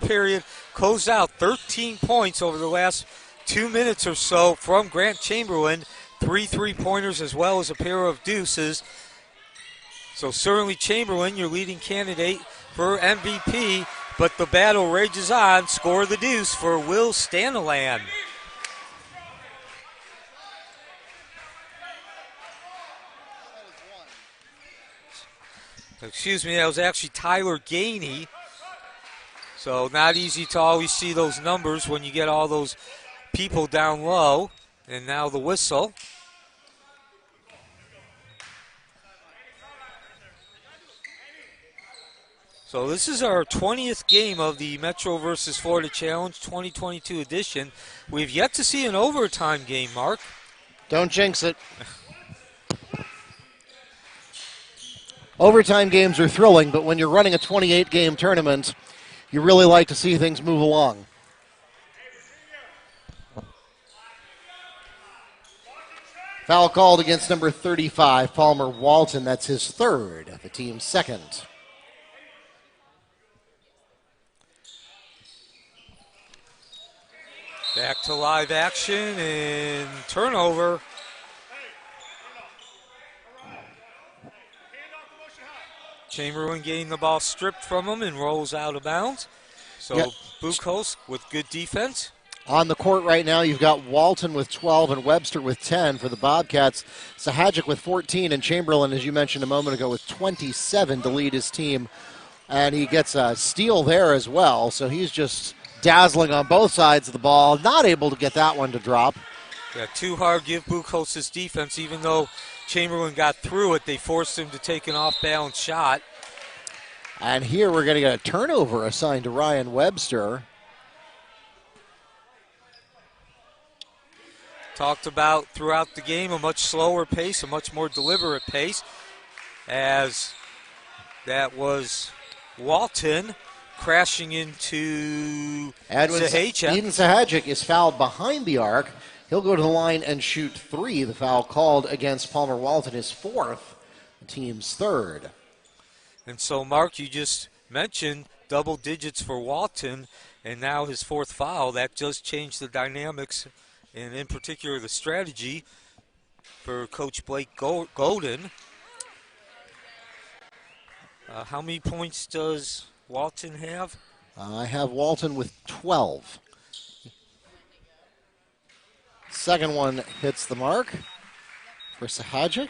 period closed out 13 points over the last 2 minutes or so from Grant Chamberlain, 3 3-pointers as well as a pair of deuces. So certainly Chamberlain, your leading candidate for MVP, but the battle rages on. Score the deuce for Will Staniland. Excuse me, that was actually Tyler Gainey. So not easy to always see those numbers when you get all those people down low. And now the whistle. So this is our 20th game of the Metro versus Florida Challenge 2022 edition. We've yet to see an overtime game, Mark. Don't jinx it. Overtime games are thrilling, but when you're running a 28-game tournament, you really like to see things move along. Foul called against number 35, Palmer Walton. That's his third, the team's second. Back to live action and turnover. Chamberlain getting the ball stripped from him and rolls out of bounds. So yep. Buchholz with good defense. On the court right now, you've got Walton with 12 and Webster with 10 for the Bobcats. Cehajic with 14 and Chamberlain, as you mentioned a moment ago, with 27 to lead his team. And he gets a steal there as well, so he's just dazzling on both sides of the ball, not able to get that one to drop. Yeah, too hard give Buchholz his defense. Even though Chamberlain got through it, they forced him to take an off-balance shot. And here we're going to get a turnover assigned to Ryan Webster. Talked about throughout the game a much slower pace, a much more deliberate pace, as that was Walton crashing into Cehajic. Eden Cehajic is fouled behind the arc. He'll go to the line and shoot 3. The foul called against Palmer Walton, his 4th, the team's 3rd. And so, Mark, you just mentioned double digits for Walton, and now his 4th foul. That does change the dynamics, and in particular the strategy for Coach Blake Golden. How many points does Walton have? I have Walton with 12. Second one hits the mark for Cehajic.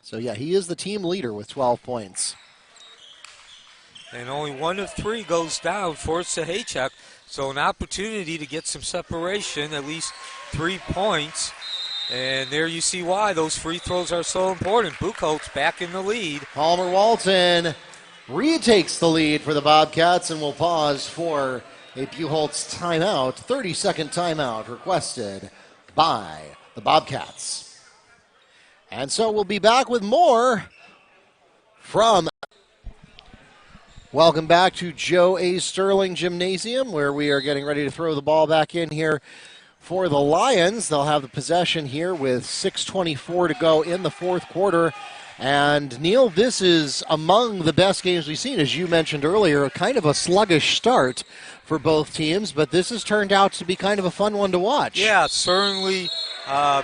So, yeah, he is the team leader with 12 points. And only 1 of 3 goes down for Cehajic. So an opportunity to get some separation, at least 3 points. And there you see why those free throws are so important. Buchholz back in the lead. Palmer Walton retakes the lead for the Bobcats, and will pause for A Buchholz timeout, 30-second timeout requested by the Bobcats. And so we'll be back with more from... Welcome back to Joe A. Sterling Gymnasium, where we are getting ready to throw the ball back in here for the Lions. They'll have the possession here with 6:24 to go in the fourth quarter. And, Neil, this is among the best games we've seen. As you mentioned earlier, kind of a sluggish start for both teams, but this has turned out to be kind of a fun one to watch. Yeah, certainly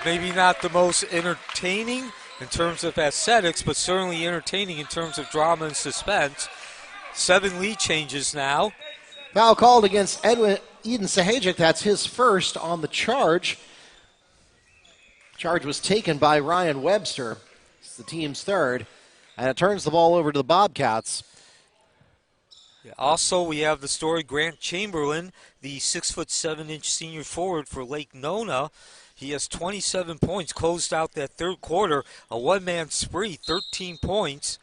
maybe not the most entertaining in terms of aesthetics, but certainly entertaining in terms of drama and suspense. 7 lead changes now. Foul called against Eden Cehajic. That's his first on the charge. Charge was taken by Ryan Webster. It's the team's third. And it turns the ball over to the Bobcats. Yeah, also, we have the story Grant Chamberlain, the 6'7" senior forward for Lake Nona. He has 27 points, closed out that third quarter, a one-man spree, 13 points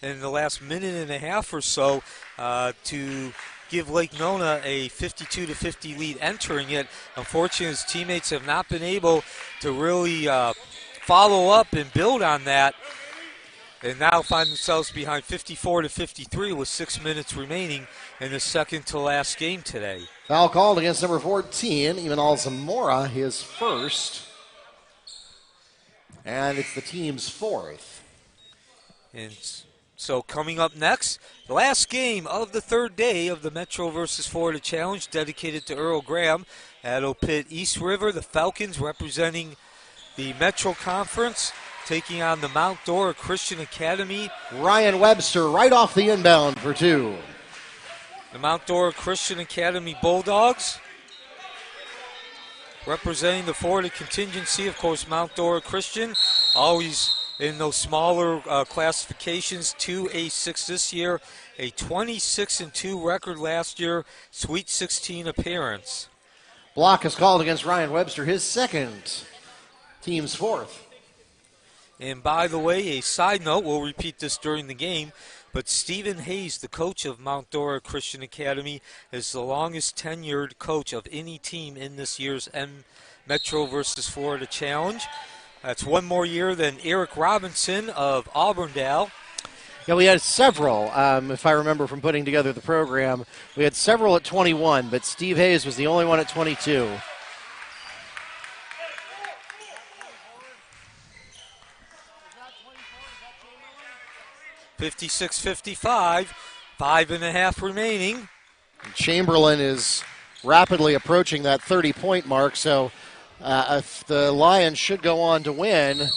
in the last minute and a half or so to give Lake Nona a 52-50 lead entering it. Unfortunately, his teammates have not been able to really follow up and build on that, and now find themselves behind 54-53 with 6 minutes remaining in the second to last game today. Foul called against number 14, Imanol Zamora, his first. And it's the team's fourth. And so coming up next, the last game of the third day of the Metro versus Florida Challenge, dedicated to Earl Graham. That'll pit East River, the Falcons, representing the Metro Conference, taking on the Mount Dora Christian Academy. Ryan Webster right off the inbound for two. The Mount Dora Christian Academy Bulldogs, representing the Florida contingency. Of course, Mount Dora Christian, always in those smaller classifications, 2A6 this year, a 26-2 record last year, Sweet 16 appearance. Block is called against Ryan Webster, his second, team's fourth. And by the way, a side note, we'll repeat this during the game, but Stephen Hayes, the coach of Mount Dora Christian Academy, is the longest tenured coach of any team in this year's Metro versus Florida Challenge. That's one more year than Eric Robinson of Auburndale. Yeah, we had several, if I remember from putting together the program. We had several at 21, but Steve Hayes was the only one at 22. (56-55), 5.5 remaining. Chamberlain is rapidly approaching that 30-point mark, so if the Lions should go on to win,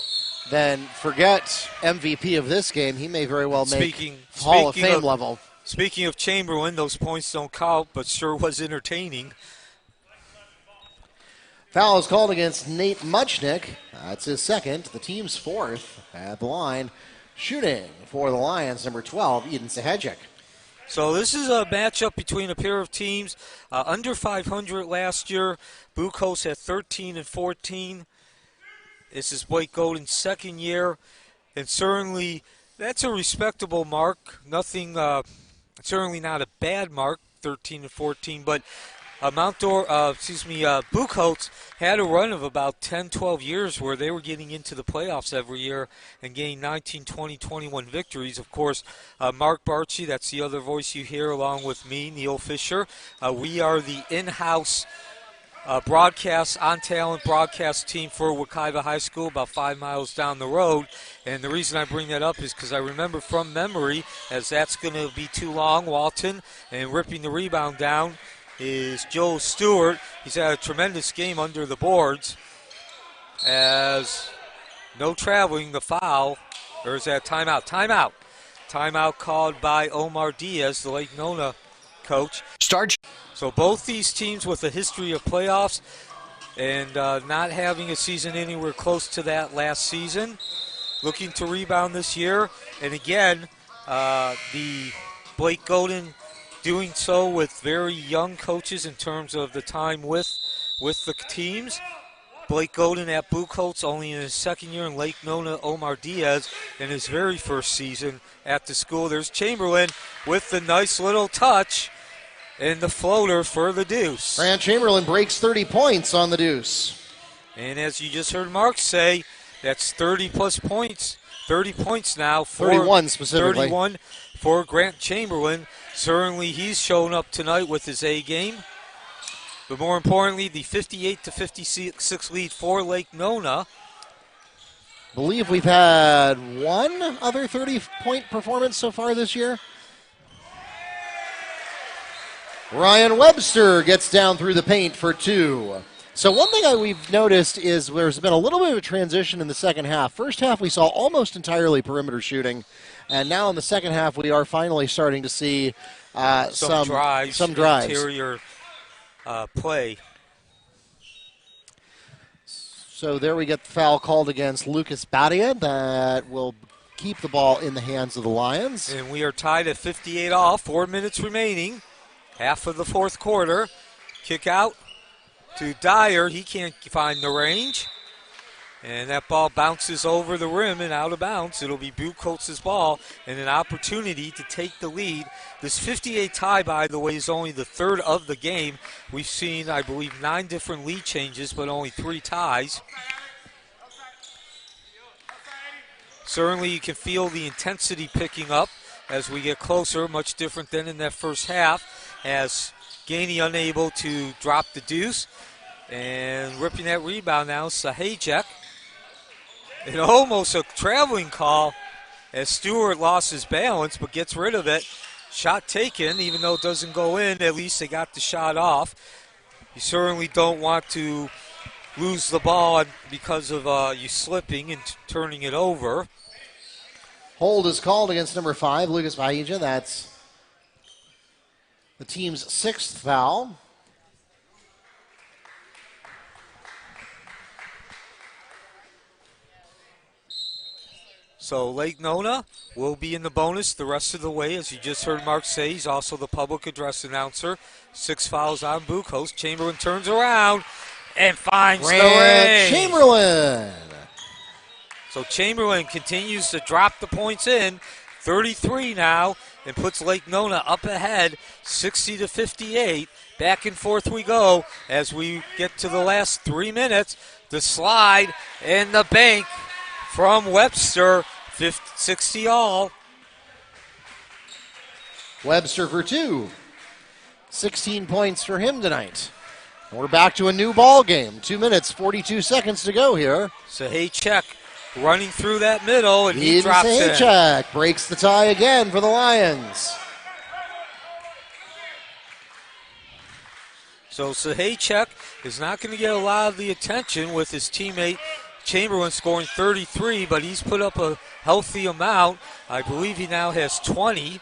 then forget MVP of this game. He may very well make Hall of Fame level. Speaking of Chamberlain, those points don't count, but sure was entertaining. Foul is called against Nate Muchnick. That's his second, the team's fourth at the line. Shooting for the Lions, number 12, Eden Cehajic. So this is a matchup between a pair of teams under 500 last year. Buchholz at 13-14. This is Blake Golden's second year, and certainly that's a respectable mark. Nothing, certainly not a bad mark, 13-14. But Buchholz had a run of about 10, 12 years where they were getting into the playoffs every year and getting 19, 20, 21 victories. Of course, Mark Barchi, that's the other voice you hear, along with me, Neil Fisher. We are the in-house on-talent broadcast team for Wekiva High School, about 5 miles down the road. And the reason I bring that up is because I remember from memory, as that's going to be too long, Walton, and ripping the rebound down is Joe Stewart. He's had a tremendous game under the boards. As no traveling, the foul, or is that timeout? Timeout called by Omar Diaz, the Lake Nona coach. So both these teams with a history of playoffs and not having a season anywhere close to that last season, looking to rebound this year. And again, the Blake Golden doing so with very young coaches in terms of the time with the teams. Blake Golden at Buchholz only in his second year, in Lake Nona, Omar Diaz in his very first season at the school. There's Chamberlain with the nice little touch. And the floater for the deuce. Grant Chamberlain breaks 30 points on the deuce. And as you just heard Mark say, that's 30-plus points. 30 points now. 31 specifically. 31 for Grant Chamberlain. Certainly he's shown up tonight with his A game. But more importantly, the 58-56 lead for Lake Nona. Believe we've had one other 30-point performance so far this year. Ryan Webster gets down through the paint for 2. So one thing we've noticed is there's been a little bit of a transition in the second half. First half we saw almost entirely perimeter shooting, and now in the second half we are finally starting to see some drives. Interior play. So there we get the foul called against Lucas Badia that will keep the ball in the hands of the Lions. And we are tied at 58 all, 4 minutes remaining. Half of the fourth quarter. Kick out to Dyer. He can't find the range. And that ball bounces over the rim and out of bounds. It'll be Buchholz's ball and an opportunity to take the lead. This 58 tie, by the way, is only the third of the game. We've seen, I believe, 9 different lead changes, but only 3 ties. Certainly you can feel the intensity picking up as we get closer, much different than in that first half, as Gainey unable to drop the deuce. And ripping that rebound now, Cehajic. And almost a traveling call as Stewart lost his balance but gets rid of it. Shot taken, even though it doesn't go in, at least they got the shot off. You certainly don't want to lose the ball because of you slipping and turning it over. Hold is called against number 5, Lucas Bahija. That's the team's 6th foul. So Lake Nona will be in the bonus the rest of the way. As you just heard Mark say, he's also the public address announcer. 6 fouls on Buchholz. Chamberlain turns around and finds the range. Chamberlain. So Chamberlain continues to drop the points in. 33 now, and puts Lake Nona up ahead, 60-58. Back and forth we go as we get to the last 3 minutes. The slide and the bank from Webster, 60 all. Webster for 2. 16 points for him tonight. We're back to a new ball game. 2 minutes, 42 seconds to go here. Cehajic running through that middle, and he drops it. Cehajic breaks the tie again for the Lions. So Cehajic is not going to get a lot of the attention with his teammate Chamberlain scoring 33, but he's put up a healthy amount. I believe he now has 20.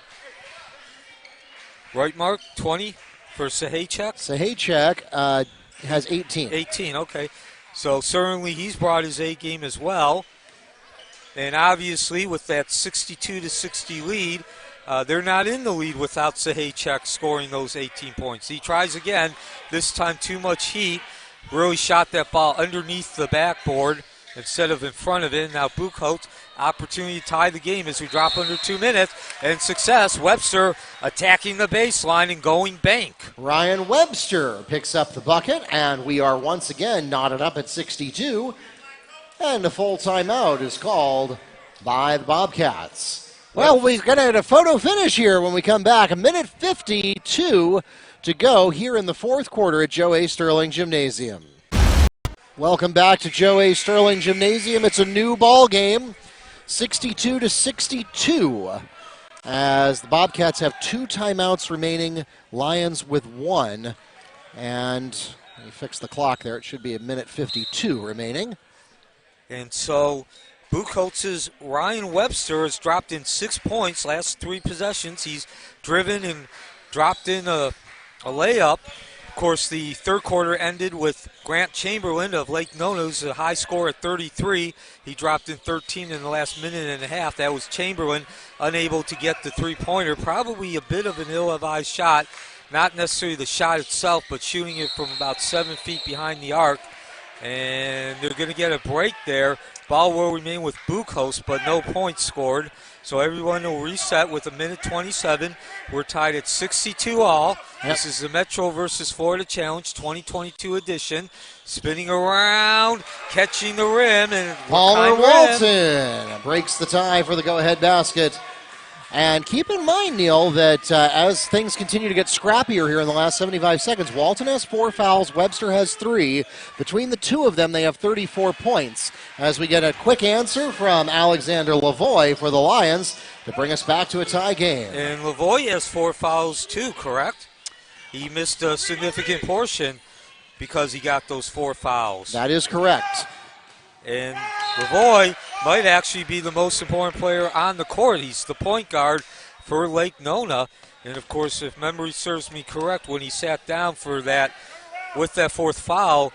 Right, Mark? 20 for Cehajic? Cehajic has 18. 18, okay. So certainly he's brought his A game as well. And obviously with that 62-60 lead, they're not in the lead without Cehajic scoring those 18 points. He tries again, this time too much heat. Really shot that ball underneath the backboard instead of in front of it. Now Buchholz, opportunity to tie the game as we drop under 2 minutes. And success, Webster attacking the baseline and going bank. Ryan Webster picks up the bucket, and we are once again knotted up at 62. And a full timeout is called by the Bobcats. Well, we're going to get a photo finish here when we come back. 1:52 to go here in the fourth quarter at Joe A. Sterling Gymnasium. Welcome back to Joe A. Sterling Gymnasium. It's a new ball game, 62-62, as the Bobcats have 2 timeouts remaining, Lions with 1. And let me fix the clock there. It should be 1:52 remaining. And so Buchholz's Ryan Webster has dropped in 6 points last 3 possessions. He's driven and dropped in a layup. Of course, the third quarter ended with Grant Chamberlain of Lake Nona, who's a high score at 33. He dropped in 13 in the last minute and a half. That was Chamberlain unable to get the three-pointer. Probably a bit of an ill-advised shot. Not necessarily the shot itself, but shooting it from about 7 feet behind the arc. And they're going to get a break there. Ball will remain with Buchholz, but no points scored. So everyone will reset with 1:27. We're tied at 62 all. Yep. This is the Metro versus Florida Challenge 2022 edition. Spinning around, catching the rim, and Palmer Walton breaks the tie for the go-ahead basket. And keep in mind, Neil, that as things continue to get scrappier here in the last 75 seconds, Walton has 4 fouls, Webster has 3. Between the two of them, they have 34 points. As we get a quick answer from Alexander LaVoie for the Lions to bring us back to a tie game. And LaVoie has 4 fouls too, correct? He missed a significant portion because he got those 4 fouls. That is correct. And LaVoie might actually be the most important player on the court. He's the point guard for Lake Nona. And, of course, if memory serves me correct, when he sat down for that, with that 4th foul,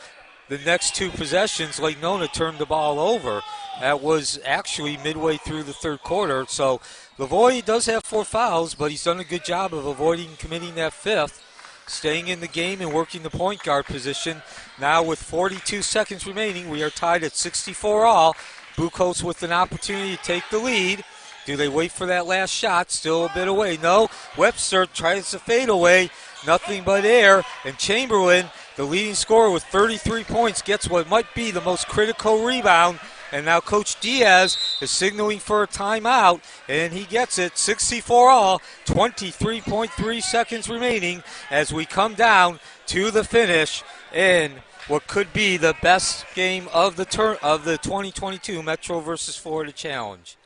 the next 2 possessions, Lake Nona turned the ball over. That was actually midway through the 3rd quarter. So LaVoie does have 4 fouls, but he's done a good job of avoiding committing that 5th. Staying in the game and working the point guard position. Now with 42 seconds remaining, we are tied at 64 all. Buchholz with an opportunity to take the lead. Do they wait for that last shot? Still a bit away. No. Webster tries to fade away. Nothing but air. And Chamberlain, the leading scorer with 33 points, gets what might be the most critical rebound. And now Coach Diaz is signaling for a timeout, and he gets it. 64 all, 23.3 seconds remaining as we come down to the finish in what could be the best game of the 2022 Metro versus Florida Challenge.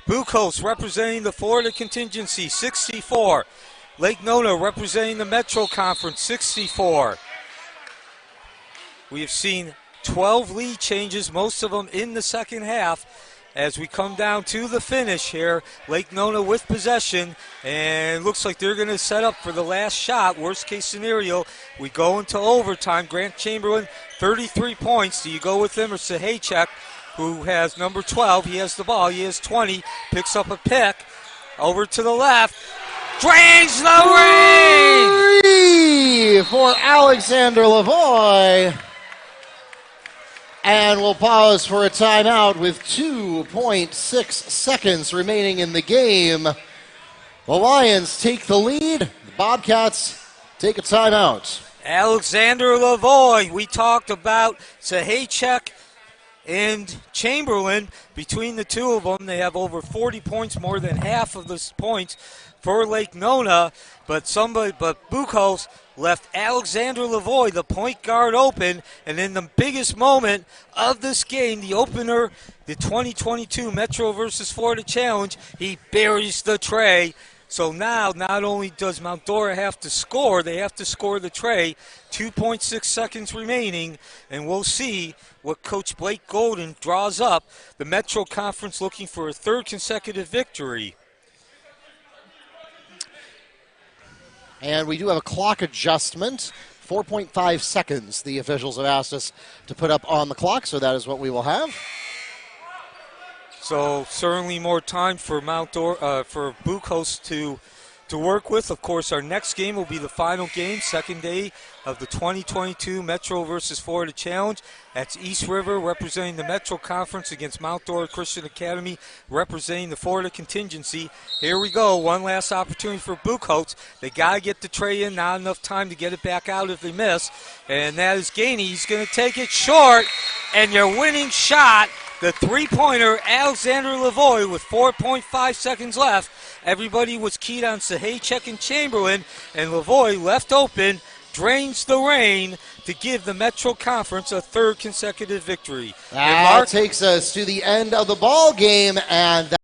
Buchholz representing the Florida contingency, 64. Lake Nona representing the Metro Conference, 64. We have seen 12 lead changes, most of them in the second half. As we come down to the finish here, Lake Nona with possession, and it looks like they're going to set up for the last shot. Worst case scenario, we go into overtime. Grant Chamberlain, 33 points. Do you go with him or Cehajic, who has number 12? He has the ball. He has 20. Picks up a pick. Over to the left. Drains the ring! 3 for Alexander LaVoie. And we'll pause for a timeout with 2.6 seconds remaining in the game. The Lions take the lead. The Bobcats take a timeout. Alexander LaVoie. We talked about Cehajic and Chamberlain. Between the two of them, they have over 40 points, more than half of the points for Lake Nona. But Buchholz left Alexander LaVoie, the point guard, open. And in the biggest moment of this game, the opener, the 2022 Metro versus Florida Challenge, he buries the tray. So now, not only does Mount Dora have to score, they have to score the tray. 2.6 seconds remaining, and we'll see what Coach Blake Golden draws up. The Metro Conference looking for a 3rd consecutive victory. And we do have a clock adjustment. 4.5 seconds the officials have asked us to put up on the clock, so that is what we will have. So certainly more time for for Buchholz to work with. Of course, our next game will be the final game, second day of the 2022 Metro versus Florida Challenge. That's East River representing the Metro Conference against Mount Dora Christian Academy representing the Florida contingency. Here we go. One last opportunity for Buchholz. They got to get the tray in. Not enough time to get it back out if they miss. And that is Gainey. He's going to take it short. And your winning shot, the three-pointer, Alexander LaVoie, with 4.5 seconds left. Everybody was keyed on Cehajic and Chamberlain, and LaVoie left open, drains the rain to give the Metro Conference a 3rd consecutive victory. That takes us to the end of the ball game, and